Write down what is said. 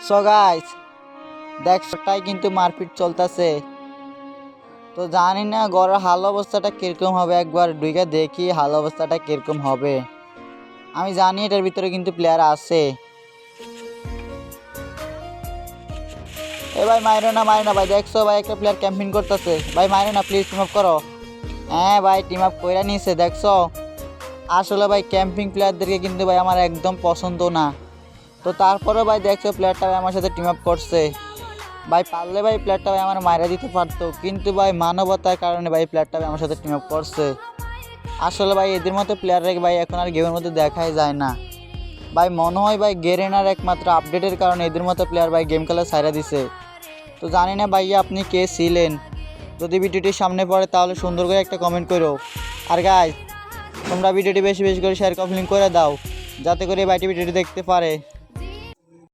So guys দেখটাই কিন্তু মারপিট চলতেছে। তো জানি না গড়ের হাল অবস্থাটা কিরকম হবে, একবার ঢুকে দেখি হাল অবস্থাটা কিরকম হবে। আমি জানি এটার ভিতরে কিন্তু প্লেয়ার আছে। এ ভাই মাইরো না ভাই, দেখছো ভাই একটা প্লেয়ার ক্যাম্পিং করতেছে। ভাই মাইরো না, প্লিজ টিম আপ করো। হ্যাঁ ভাই টিম আপ কইরা নিছে, দেখছো। আসলে ভাই ক্যাম্পিং প্লেয়ারদেরকে কিন্তু ভাই আমার একদম পছন্দ না। তো তারপরে ভাই দেখছো প্লেয়ারটা ভাই আমার সাথে টিম আপ করছে। ভাই পারলে ভাই প্লেয়ারটা ভাই আমার মাইরা দিতে পারতো, কিন্তু ভাই মানবতার কারণে ভাই প্লেয়ারটা ভাই আমার সাথে টিম আপ করছে। আসলে ভাই এদের মতো প্লেয়াররা ভাই এখন আর গেমের মধ্যে দেখাই যায় না ভাই। মনে হয় ভাই গেরেনার একমাত্র আপডেটের কারণে এদের মতো প্লেয়ার ভাই গেম খেলা ছাইরা দিছে। তো জানি না ভাইয়া আপনি কে ছিলেন, যদি ভিডিওটি সামনে পড়ে তাহলে সুন্দর করে একটা কমেন্ট করো। আর গাইস তোমরা ভিডিওটি বেশি বেশি করে শেয়ার কপি লিঙ্ক করে দাও, যাতে করে ভাইটি ভিডিওটি দেখতে পারে।